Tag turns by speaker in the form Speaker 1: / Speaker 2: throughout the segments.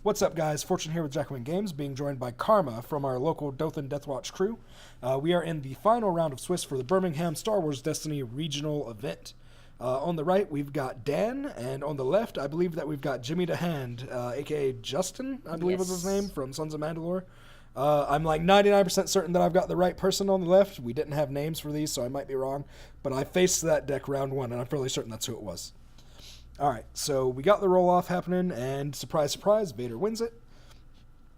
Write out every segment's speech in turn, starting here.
Speaker 1: What's up, guys? Fortune here with Jackalmen Games, being joined by Karma from our local Dothan Deathwatch crew. We are in the final round of Swiss for the Birmingham Star Wars Destiny regional event. On the right, we've got Dan, and on the left, I believe that we've got Jimmy DeHand, a.k.a. Justin, I believe was his name, from Sons of Mandalore. I'm like 99% certain that I've got the right person on the left. We didn't have names for these, so I might be wrong. But I faced that deck round one, and I'm fairly certain that's who it was. All right, so we got the roll-off happening, and surprise, surprise, Vader wins it.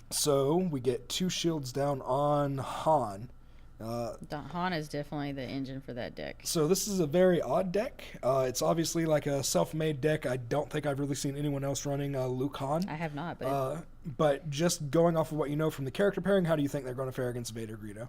Speaker 1: So we get 2 shields down on Han.
Speaker 2: Han is definitely the engine for that deck.
Speaker 1: So this is a very odd deck. It's obviously like a self-made deck. I don't think I've really seen anyone else running Luke Han.
Speaker 2: I have not,
Speaker 1: but just going off of what you know from the character pairing, how do you think they're going to fare against Vader Greedo?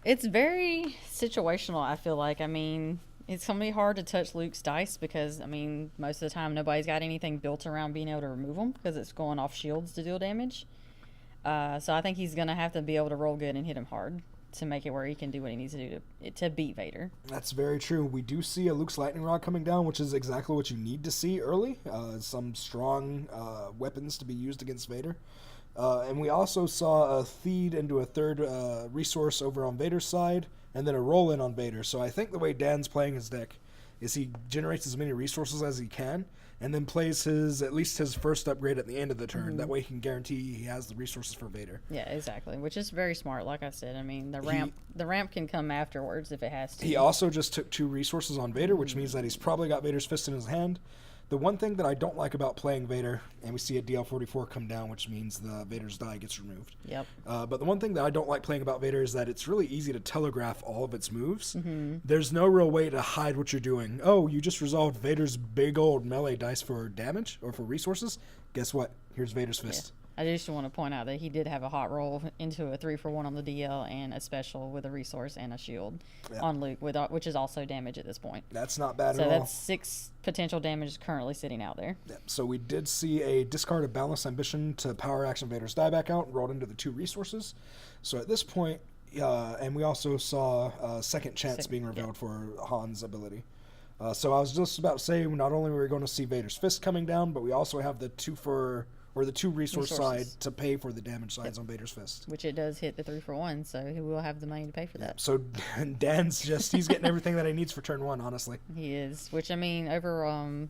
Speaker 2: It's very situational, I feel like. I mean, it's going to be hard to touch Luke's dice because, I mean, most of the time nobody's got anything built around being able to remove them because it's going off shields to deal damage. So I think he's going to have to be able to roll good and hit him hard to make it where he can do what he needs to do to beat Vader.
Speaker 1: That's very true. We do see a Luke's Lightning Rod coming down, which is exactly what you need to see early. Some strong weapons to be used against Vader. And we also saw a feed into a third resource over on Vader's side, and then a roll-in on Vader. So I think the way Dan's playing his deck is he generates as many resources as he can, and then plays at least his first upgrade at the end of the turn. Mm-hmm. That way he can guarantee he has the resources for Vader.
Speaker 2: Yeah, exactly, which is very smart, like I said. I mean, the ramp can come afterwards if it has to.
Speaker 1: He also just took 2 resources on Vader, which means that he's probably got Vader's fist in his hand. The one thing that I don't like about playing Vader, and we see a DL44 come down, which means the Vader's die gets removed.
Speaker 2: Yep.
Speaker 1: But the one thing that I don't like playing about Vader is that it's really easy to telegraph all of its moves. Mm-hmm. There's no real way to hide what you're doing. Oh, you just resolved Vader's big old melee dice for damage or for resources? Guess what? Here's Vader's fist.
Speaker 2: Yeah. I just want to point out that he did have a hot roll into a 3-for-1 on the DL and a special with a resource and a shield on Luke, which is also damage at this point.
Speaker 1: That's not bad at all.
Speaker 2: So that's 6 potential damage currently sitting out there.
Speaker 1: Yeah. So we did see a discard of Boundless Ambition to power action Vader's die back out and rolled into the 2 resources. So at this point, and we also saw Second Chance being revealed for Han's ability. So I was just about to say, not only were we going to see Vader's fist coming down, but we also have the 2 resource side to pay for the damage sides on Vader's fist.
Speaker 2: Which it does hit the 3-for-1, so he will have the money to pay for that.
Speaker 1: So Dan's he's getting everything that he needs for turn 1, honestly.
Speaker 2: He is, which I mean, over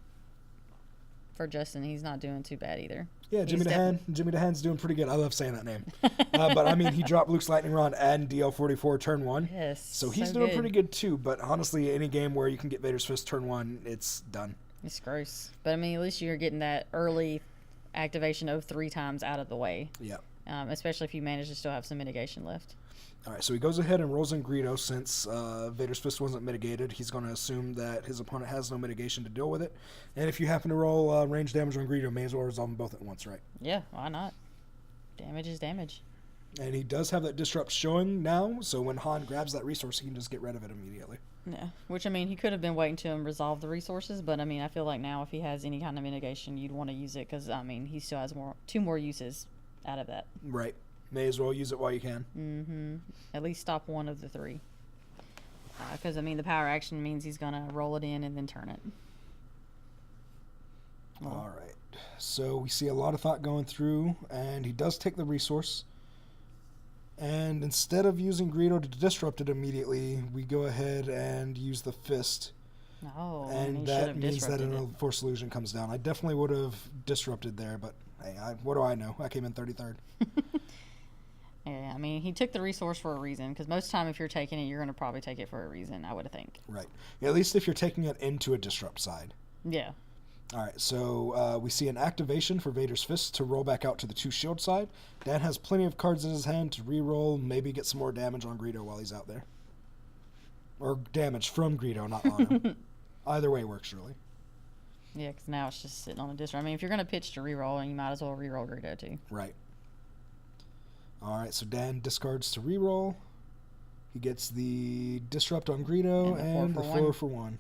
Speaker 2: for Justin, he's not doing too bad either.
Speaker 1: Yeah, Jimmy DeHand's doing pretty good. I love saying that name. But I mean, he dropped Luke's Lightning Rod and DL44 turn 1.
Speaker 2: Yes.
Speaker 1: So he's doing pretty good too, but honestly, any game where you can get Vader's fist turn 1, it's done.
Speaker 2: It's gross. But I mean, at least you're getting that early activation of 3 times out of the way.
Speaker 1: Yeah.
Speaker 2: Especially if you manage to still have some mitigation left.
Speaker 1: All right, so he goes ahead and rolls in Greedo. Since Vader's fist wasn't mitigated, he's going to assume that his opponent has no mitigation to deal with it. And if you happen to roll range damage on Greedo, may as well resolve them both at once, right?
Speaker 2: Yeah, why not? Damage is damage.
Speaker 1: And he does have that disrupt showing now, so when Han grabs that resource, he can just get rid of it immediately.
Speaker 2: Yeah, which I mean, he could have been waiting to him resolve the resources, but I mean, I feel like now if he has any kind of mitigation, you'd want to use it because I mean, he still has 2 more uses out of that.
Speaker 1: Right. May as well use it while you can.
Speaker 2: Mm-hmm. At least stop one of the 3. Because, I mean, the power action means he's going to roll it in and then turn it.
Speaker 1: All right. So we see a lot of thought going through, and he does take the resource. And instead of using Greedo to disrupt it immediately, we go ahead and use the fist.
Speaker 2: Oh,
Speaker 1: and that means that a Force Illusion comes down. I definitely would have disrupted there, but hey, what do I know? I came in 33rd.
Speaker 2: Yeah, I mean, he took the resource for a reason, because most of the time if you're taking it, you're going to probably take it for a reason, I would think.
Speaker 1: Right. Yeah, at least if you're taking it into a disrupt side.
Speaker 2: Yeah.
Speaker 1: All right, so we see an activation for Vader's fist to roll back out to the 2 shield side. Dan has plenty of cards in his hand to re-roll, maybe get some more damage on Greedo while he's out there. Or damage from Greedo, not on him. Either way works, really.
Speaker 2: Yeah, because now it's just sitting on a disrupt. I mean, if you're going to pitch to re-roll, you might as well re-roll Greedo, too.
Speaker 1: Right. All right, so Dan discards to re-roll. He gets the disrupt on Greedo and the 4-for-1.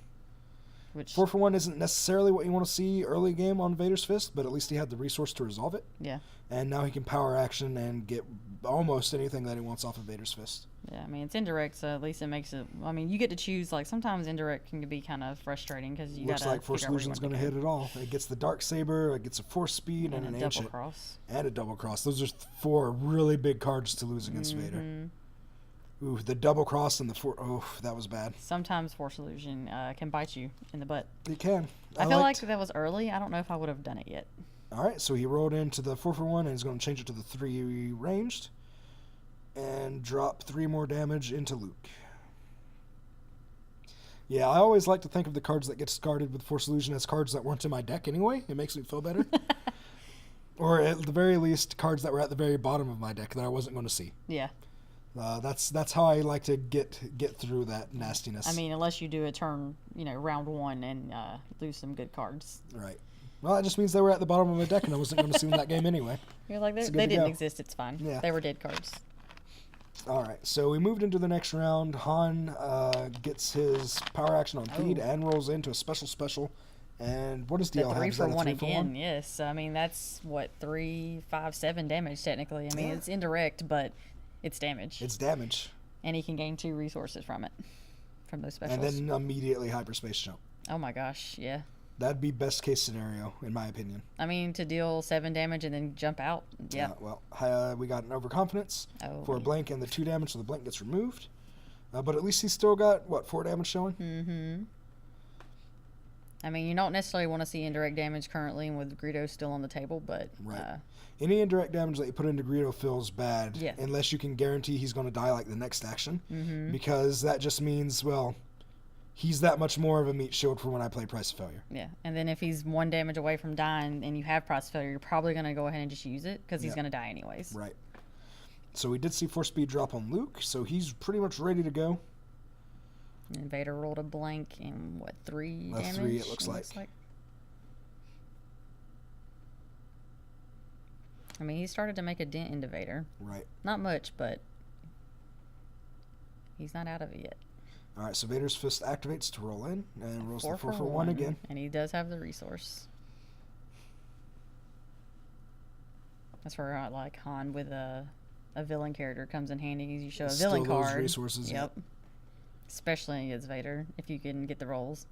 Speaker 2: Which
Speaker 1: 4-for-1 isn't necessarily what you want to see early game on Vader's Fist, but at least he had the resource to resolve it.
Speaker 2: yeah.
Speaker 1: And now he can power action and get almost anything that he wants off of Vader's Fist.
Speaker 2: Yeah, I mean, it's indirect, so at least it makes it... I mean, you get to choose, like, sometimes indirect can be kind of frustrating, because you got to
Speaker 1: Looks like Force Illusion's going to hit it all. It gets the Dark Saber, it gets a Force Speed, and an
Speaker 2: double
Speaker 1: Ancient.
Speaker 2: cross.
Speaker 1: And a Double Cross. Those are 4 really big cards to lose against Vader. Ooh, the Double Cross and the 4... Oh, that was bad.
Speaker 2: Sometimes Force Illusion can bite you in the butt.
Speaker 1: It can.
Speaker 2: I feel like that was early. I don't know if I would have done it yet.
Speaker 1: All right, so he rolled into the 4-for-1, and he's going to change it to the 3 ranged. And drop 3 more damage into Luke. Yeah, I always like to think of the cards that get discarded with Force Illusion as cards that weren't in my deck anyway. It makes me feel better. Or at the very least, cards that were at the very bottom of my deck that I wasn't going to see.
Speaker 2: Yeah.
Speaker 1: That's how I like to get through that nastiness.
Speaker 2: I mean, unless you do a turn, round 1 and lose some good cards.
Speaker 1: Right. Well, that just means they were at the bottom of my deck and I wasn't going to see them that game anyway.
Speaker 2: You're like, they didn't exist. It's fine.
Speaker 1: Yeah.
Speaker 2: They were dead cards.
Speaker 1: All right, so we moved into the next round. Han gets his power action on feed and rolls into a special. And what does DL have?
Speaker 2: 3
Speaker 1: Is
Speaker 2: for
Speaker 1: that a
Speaker 2: 1
Speaker 1: 3 for
Speaker 2: again,
Speaker 1: 1?
Speaker 2: yes. I mean, that's, 3, 5, 7 damage, technically. I mean, it's indirect, but it's damage.
Speaker 1: It's damage.
Speaker 2: And he can gain 2 resources from it, from those specials.
Speaker 1: And then immediately hyperspace jump.
Speaker 2: Oh my gosh, yeah.
Speaker 1: That'd be best case scenario, in my opinion.
Speaker 2: I mean, to deal 7 damage and then jump out, yeah.
Speaker 1: Well, we got an overconfidence for a blank, and the 2 damage, so the blank gets removed. But at least he's still got, 4 damage showing?
Speaker 2: Mm-hmm. I mean, you don't necessarily want to see indirect damage currently with Greedo still on the table, but...
Speaker 1: Right. Any indirect damage that you put into Greedo feels bad, unless you can guarantee he's going to die like the next action, because that just means, well, he's that much more of a meat shield for when I play Price of Failure.
Speaker 2: Yeah, and then if he's 1 damage away from dying and you have Price of Failure, you're probably going to go ahead and just use it, because he's going to die anyways.
Speaker 1: Right. So we did see Force Speed drop on Luke, so he's pretty much ready to go.
Speaker 2: And Vader rolled a blank and 3 damage?
Speaker 1: 3, it looks like.
Speaker 2: I mean, he started to make a dent into Vader.
Speaker 1: Right.
Speaker 2: Not much, but he's not out of it yet.
Speaker 1: All right, so Vader's Fist activates to roll in, and rolls the 4 for 1 again.
Speaker 2: And he does have the resource. That's where, Han with a villain character comes in handy. You show a villain
Speaker 1: Still those
Speaker 2: card.
Speaker 1: resources.
Speaker 2: Yep. Especially against Vader, if you can get the rolls.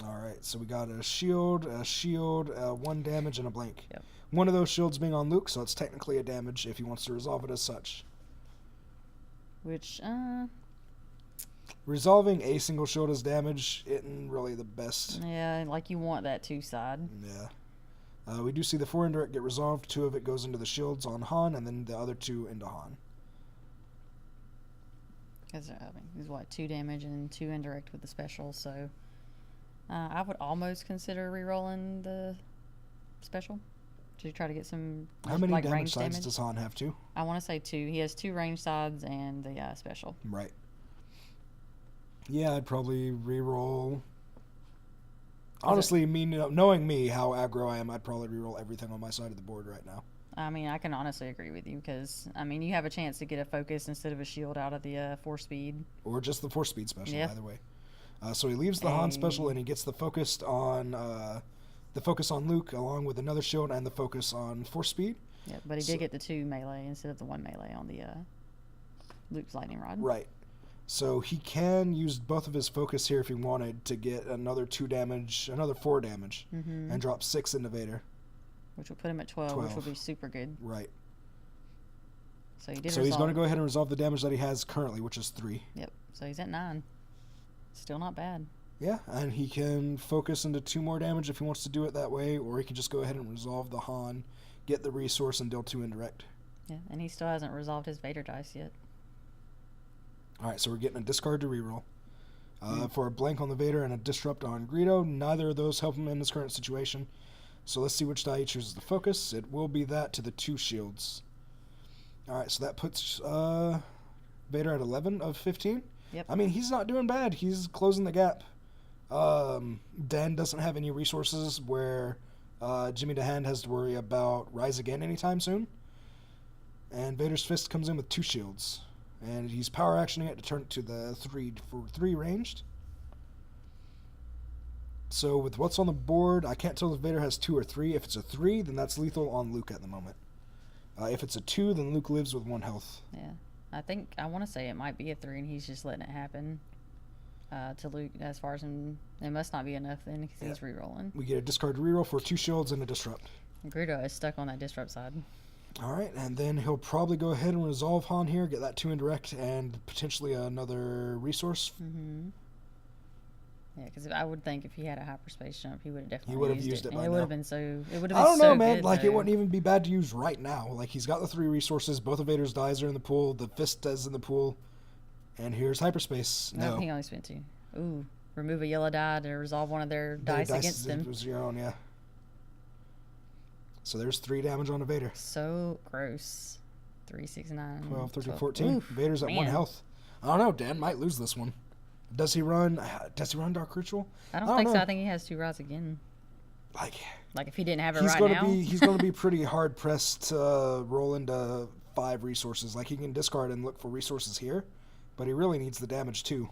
Speaker 1: All right, so we got a shield, 1 damage, and a blank.
Speaker 2: Yep.
Speaker 1: One of those shields being on Luke, so it's technically a damage if he wants to resolve it as such.
Speaker 2: Which,
Speaker 1: Resolving a single shield as damage isn't really the best.
Speaker 2: yeah, like you want that 2 side.
Speaker 1: Yeah. We do see the 4 indirect get resolved. 2 of it goes into the shields on Han, and then the other 2 into Han.
Speaker 2: Because, he's 2 damage and 2 indirect with the special, so I would almost consider re-rolling the special to try to get some
Speaker 1: How many damage
Speaker 2: range
Speaker 1: sides
Speaker 2: damage.
Speaker 1: does Han have, 2?
Speaker 2: I want to say 2. He has 2 range sides and the special.
Speaker 1: Right. Yeah, I'd probably re-roll. Honestly, knowing me, how aggro I am, I'd probably re-roll everything on my side of the board right now.
Speaker 2: I mean, I can honestly agree with you because, I mean, you have a chance to get a focus instead of a shield out of the 4 speed.
Speaker 1: Or just the 4 speed special, either way. So he leaves the Han special and he gets the focus on Luke along with another shield and the focus on 4 speed.
Speaker 2: Yeah, but he did get the 2 melee instead of the 1 melee on the Luke's lightning rod.
Speaker 1: Right. So he can use both of his focus here if he wanted to get another 2 damage, another 4 damage, and drop 6 into Vader.
Speaker 2: Which will put him at 12, which will be super good.
Speaker 1: Right.
Speaker 2: So he did.
Speaker 1: So he's going to go ahead and resolve the damage that he has currently, which is 3.
Speaker 2: Yep. So he's at 9. Still not bad.
Speaker 1: Yeah, and he can focus into 2 more damage if he wants to do it that way, or he can just go ahead and resolve the Han, get the resource, and deal 2 indirect.
Speaker 2: Yeah, and he still hasn't resolved his Vader dice yet.
Speaker 1: All right, so we're getting a discard to reroll. For a blank on the Vader and a disrupt on Greedo. Neither of those help him in his current situation. So let's see which die he chooses to focus. It will be that to the 2 shields. All right, so that puts Vader at 11 of 15.
Speaker 2: Yep.
Speaker 1: I mean, he's not doing bad. He's closing the gap. Dan doesn't have any resources where Jimmy DeHaan has to worry about Rise Again anytime soon. And Vader's Fist comes in with 2 shields. And he's power actioning it to turn it to the 3 for 3 ranged. So with what's on the board, I can't tell if Vader has 2 or 3. If it's a 3, then that's lethal on Luke at the moment. If it's a 2, then Luke lives with 1 health.
Speaker 2: Yeah. I want to say it might be a 3, and he's just letting it happen to Luke as far as him. It must not be enough then because he's rerolling.
Speaker 1: We get a discard reroll for 2 shields and a disrupt.
Speaker 2: Greedo is stuck on that disrupt side.
Speaker 1: All right, and then he'll probably go ahead and resolve Han here, get that 2 indirect, and potentially another resource.
Speaker 2: Mm-hmm. Yeah, because I would think if he had a hyperspace jump, he would have definitely used it.
Speaker 1: By
Speaker 2: it
Speaker 1: now.
Speaker 2: would have been so. It would have been.
Speaker 1: I don't know,
Speaker 2: so
Speaker 1: man.
Speaker 2: Good,
Speaker 1: like
Speaker 2: though.
Speaker 1: it wouldn't even be bad to use right now. Like he's got the 3 resources. Both of Vader's dies are in the pool. The fist is in the pool, and here's hyperspace.
Speaker 2: No, he only spent 2. Ooh, remove a yellow die to resolve one of their dice against them.
Speaker 1: It was your own, yeah. So there's 3 damage on a Vader.
Speaker 2: So gross. 3, 6, 9.
Speaker 1: 12, 13, 14.
Speaker 2: Oof,
Speaker 1: Vader's at 1 health. I don't know. Dan might lose this one. Does he run Dark Ritual?
Speaker 2: I don't think so. I think he has 2 rods again.
Speaker 1: Like
Speaker 2: if he didn't have it
Speaker 1: he's
Speaker 2: right
Speaker 1: gonna
Speaker 2: now.
Speaker 1: He's going to be pretty hard pressed to roll into 5 resources. Like he can discard and look for resources here, but he really needs the damage too,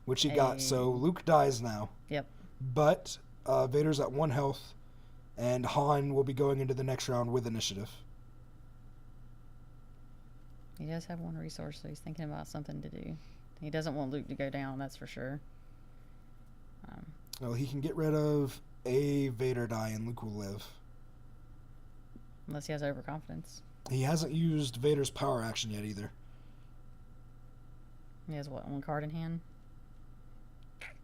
Speaker 1: which he got. So Luke dies now.
Speaker 2: Yep.
Speaker 1: But Vader's at 1 health, and Han will be going into the next round with initiative.
Speaker 2: He does have 1 resource, so he's thinking about something to do. He doesn't want Luke to go down, that's for sure.
Speaker 1: Well, he can get rid of a Vader die, and Luke will live.
Speaker 2: Unless he has overconfidence.
Speaker 1: He hasn't used Vader's power action yet either.
Speaker 2: He has, 1 card in hand?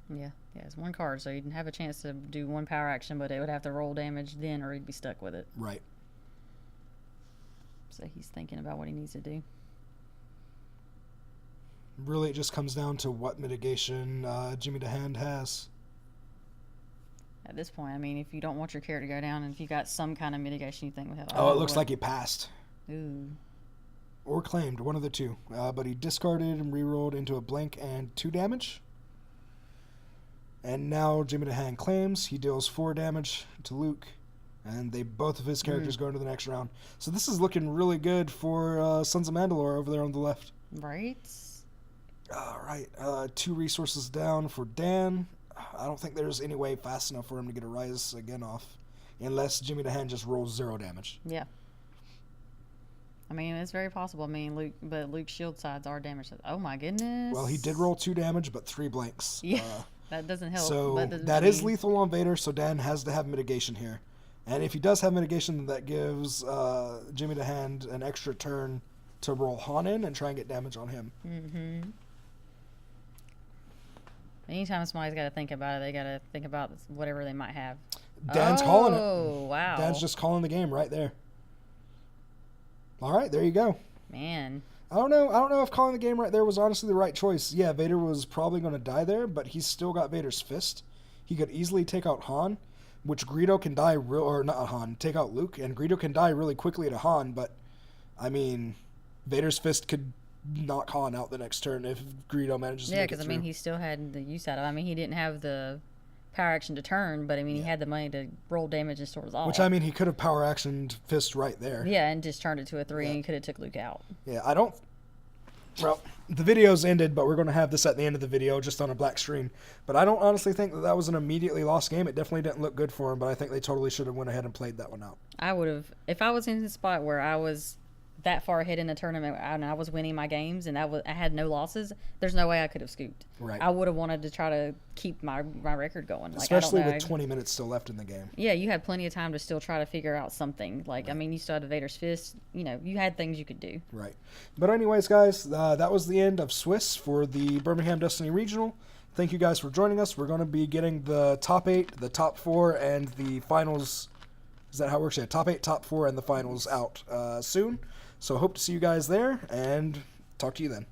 Speaker 2: Yeah, he has 1 card, so he'd have a chance to do 1 power action, but it would have to roll damage then, or he'd be stuck with it.
Speaker 1: Right.
Speaker 2: So he's thinking about what he needs to do.
Speaker 1: Really, it just comes down to what mitigation Jimmy DeHand has.
Speaker 2: At this point, I mean, if you don't want your character to go down, and if you got some kind of mitigation, you think,
Speaker 1: it looks like he passed.
Speaker 2: Ooh.
Speaker 1: Or claimed, one of the 2. But he discarded and rerolled into a blank and 2 damage. And now Jimmy DeHand claims. He deals 4 damage to Luke. And both of his characters go into the next round. So this is looking really good for Sons of Mandalore over there on the left.
Speaker 2: Right.
Speaker 1: All right. 2 resources down for Dan. I don't think there's any way fast enough for him to get a rise again off. Unless Jimmy DeHand just rolls 0 damage.
Speaker 2: Yeah. I mean, it's very possible. I mean, Luke's shield sides are damaged. Oh, my goodness.
Speaker 1: Well, he did roll 2 damage, but 3 blanks.
Speaker 2: Yeah. That doesn't help.
Speaker 1: So that is lethal on Vader, so Dan has to have mitigation here. And if he does have mitigation, that gives Jimmy DeHand an extra turn to roll Han in and try and get damage on him.
Speaker 2: Mm-hmm. Anytime somebody's got to think about it, they got to think about whatever they might have.
Speaker 1: Dan's calling it.
Speaker 2: Oh, wow.
Speaker 1: Dan's just calling the game right there. All right, there you go.
Speaker 2: Man.
Speaker 1: I don't know if calling the game right there was honestly the right choice. Yeah, Vader was probably going to die there, but he's still got Vader's fist. He could easily take out Han, which Greedo can die take out Luke, and Greedo can die really quickly to Han, but I mean, Vader's fist could knock Han out the next turn if Greedo manages to make it through.
Speaker 2: Yeah, because I mean, he still had the use out of it. I mean, he didn't have the power action to turn, but I mean, he had the money to roll damage and sort of all.
Speaker 1: Which, I mean, he could have power actioned fist right there.
Speaker 2: Yeah, and just turned it to a 3, and he could have took Luke out.
Speaker 1: Yeah, well, the video's ended, but we're going to have this at the end of the video, just on a black screen. But I don't honestly think that was an immediately lost game. It definitely didn't look good for him, but I think they totally should have went ahead and played that one out.
Speaker 2: I would have, if I was in the spot where I was that far ahead in the tournament and I was winning my games and I had no losses, there's no way I could have scooped.
Speaker 1: Right.
Speaker 2: I would have wanted to try to keep my record going.
Speaker 1: Especially with 20 minutes still left in the game.
Speaker 2: Yeah, you had plenty of time to still try to figure out something. Like, right. I mean, you still had Vader's fist. You know, you had things you could do.
Speaker 1: Right. But anyways, guys, that was the end of Swiss for the Birmingham Destiny Regional. Thank you guys for joining us. We're going to be getting the top 8, the top 4, and the finals. Is that how it works? Yeah, top 8, top 4, and the finals out soon. So hope to see you guys there, and talk to you then.